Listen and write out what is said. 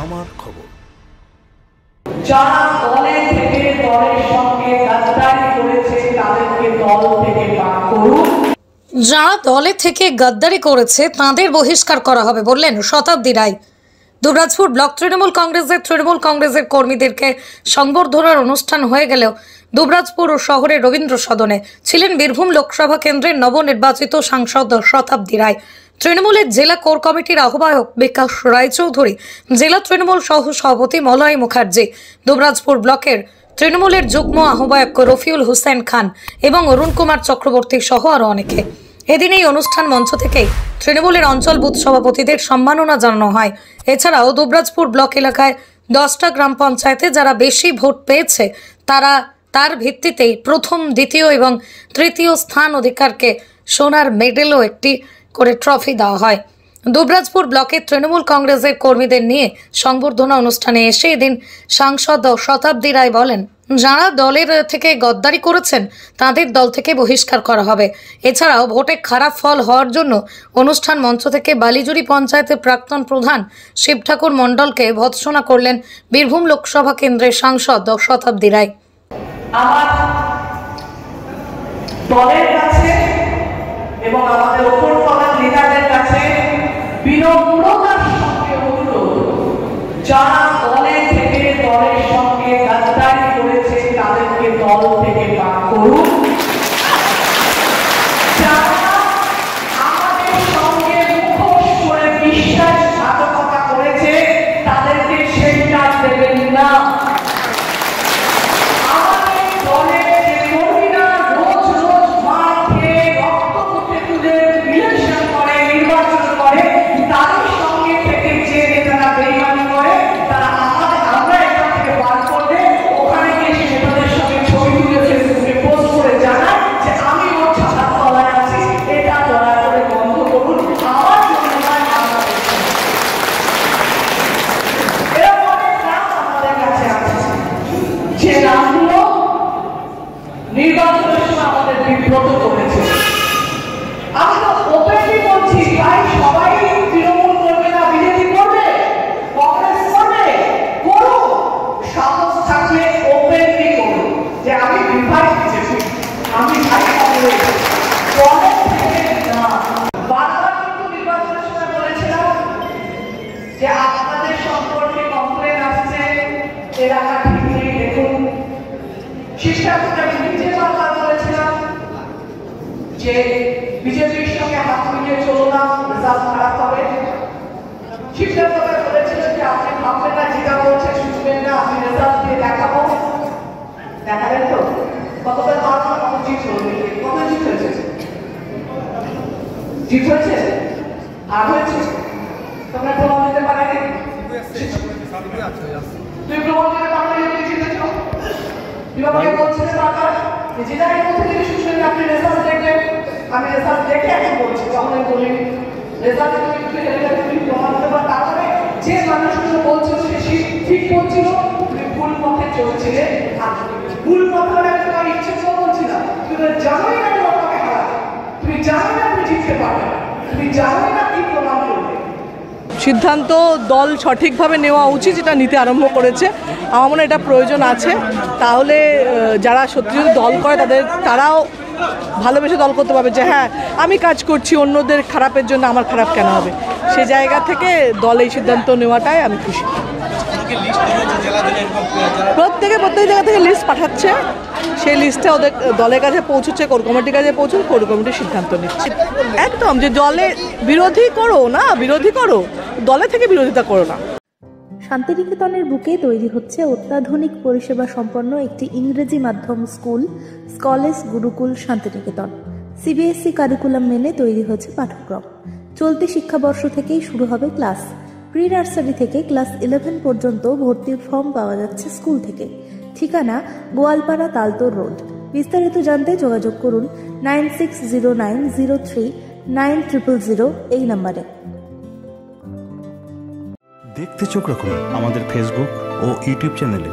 আমার খবর। যারা দলে থেকে দলের সঙ্গে গাদ্দারি করেছে তাদেরকে দল থেকে বাদ করুন। যারা দলে থেকে গাদ্দারি করেছে তাদের বহিষ্কার করা হবে বললেন শতাব্দী রায়। দুবরাজপুর ব্লক তৃণমূল কংগ্রেসের কর্মীদেরকে সংবর্ধনার অনুষ্ঠান হয়ে গেলেও দুবরাজপুর শহরের রবীন্দ্র সদনে ছিলেন বীরভূম লোকসভা কেন্দ্রের নবনির্বাচিত সাংসদ শতাব্দী রায়, তৃণমূলের জেলা কোর কমিটির আহ্বায়ক বিকাশ রায়চৌধুরী, জেলা তৃণমূল সহ সভাপতি মলয় মুখার্জি, দুবরাজপুর ব্লকের তৃণমূলের যুগ্ম আহ্বায়ক রফিউল হোসেন খান এবং অরুণ কুমার চক্রবর্তী সহ আরো অনেকে। এদিন এই অনুষ্ঠান মঞ্চ থেকেই তৃণমূলের অঞ্চল বুথ সভাপতিদের সম্মাননা জানানো হয়। এছাড়াও দুবরাজপুর ব্লক এলাকায় 10টা গ্রাম পঞ্চায়েতে যারা বেশি ভোট পেয়েছে তার ভিত্তিতেই প্রথম, দ্বিতীয় এবং তৃতীয় স্থান অধিকারকে সোনার মেডেল ও একটি করে ট্রফি দেওয়া হয়। দুবরাজপুর ব্লকের তৃণমূল কংগ্রেসের কর্মীদের নিয়ে সংবর্ধনা অনুষ্ঠানে এসে এদিন সাংসদ শতাব্দী রায় বলেন, যারা দলের থেকে গদ্দারি করেছেন তাদের দল থেকে বহিষ্কার করা হবে। এছাড়াও ভোটে খারাপ ফল হওয়ার জন্য অনুষ্ঠান মঞ্চ থেকে বালিজুরি পঞ্চায়েতের প্রাক্তন প্রধান শিব ঠাকুর মণ্ডলকে ভৎসনা করলেন বীরভূম লোকসভা কেন্দ্রের সাংসদ শতাব্দী রায়। আমার দলের কাছে এবং আমাদের ওপর তলার নেতাদের কাছে বিনম্রতার সঙ্গে অনুরোধ, যারা দলে থেকে দলের সঙ্গে গাদ্দারি করেছে তাদেরকে দল থেকে বাদ করুন। যারা আমাদের সঙ্গে মুখোশ করে বিশ্বাসঘাতকতা করেছে তাদেরকে সেন্টার দেবেন না। নির্বাচনের সময় আমাদের বিব্রত করেছে। আমি তো ওপেনলি বলছি, ভাই সবাই তৃণমূল করবে না, বিজেপি করবে, কংগ্রেস করবে, করো, সাহস থাকলে ওপেনলি করো যে আমি বিভাগ দিচ্ছি, আমি ভাই কংগ্রেস দলের থেকে না। বারবার কিন্তু নির্বাচনের সময় বলেছিলাম যে আপনাদের সম্পর্কে কমপ্লেন আসছে, এলাকা ঠিক নেই, দেখুন শিক্ষার্থীরা নিজে বারবার বলেছিলাম যে বিজেপির সঙ্গে হাত মিলিয়ে চলো না, রেজাল্ট খারাপ হবে। শিক্ষার্থীরা বলেছিলেন যে আপনি ভাববেন না, যেটা বলছে শুনবেন না, আমি রেজাল্ট দিয়ে দেখাবো। দেখালেন তো কতটা পারবো, কত জিত হলো, কত জিত হয়েছে, জিত হয়েছে আর হয়েছে। তোমরা প্রমাণ দিতে পারে, তুই প্রমাণ দিতে পারলে জিতেছ। বিভাগে বলছিলেন বারবার যে যেটাই বলতে যদি শুনলেন আপনি রেজাল্ট দেখলেন, আমি রেজাল্ট দেখে এখন বলছি, যখন আমি বলি রেজাল্ট তুমি হেরে তুমি প্রমাণ দিতে পারো, তারপরে যে মানুষগুলো বলছিল সে ঠিক বলছিল, তুমি ভুল পথে চলছিলে। আর ভুল পথে আমি তোমার ইচ্ছে করে বলছিলাম, তুমি জানোই না তোমাকে হারাবে, তুমি জানোই না তুমি জিততে পারবে না, তুমি জানোই না কি প্রমাণ করবে। সিদ্ধান্ত দল সঠিকভাবে নেওয়া উচিত, যেটা নিতে আরম্ভ করেছে। আমার মনে এটা প্রয়োজন আছে, তাহলে যারা সত্যি যদি দল করে তারাও ভালোবেসে দল করতে পারবে যে হ্যাঁ আমি কাজ করছি, অন্যদের খারাপের জন্য আমার খারাপ কেন হবে। সেই জায়গা থেকে দল এই সিদ্ধান্ত নেওয়াটাই আমি খুশি। প্রত্যেক জায়গা থেকে লিস্ট পাঠাচ্ছে, সেই লিস্টটা ওদের দলের কাছে পৌঁছচ্ছে, কোর কমিটির কাছে পৌঁছচ্ছে, কোর কমিটির সিদ্ধান্ত নিচ্ছে। একদম যে দলে বিরোধী করো না, বিরোধী করো, দলে থেকে বিরোধিতা করো না। শান্তিনিকেতনের বুকে তৈরি হচ্ছে অত্যাধুনিক পরিষেবা সম্পন্ন একটি ইংরেজি মাধ্যম স্কুল, স্কলেজ গুরুকুল শান্তিনিকেতন। সিবিএসই কারিকুলাম মেনে তৈরি হয়েছে পাঠ্যক্রম। চলতি শিক্ষাবর্ষ থেকেই শুরু হবে ক্লাস। প্রি নার্সারি থেকে ক্লাস 11 পর্যন্ত ভর্তির ফর্ম পাওয়া যাচ্ছে স্কুল থেকে। ঠিকানা গোয়ালপাড়া তালতোর রোড। বিস্তারিত জানতে যোগাযোগ করুন 9609039000 এই নম্বরে। দেখতে চোখ রাখুন আমাদের ফেসবুক ও ইউটিউব চ্যানেলে।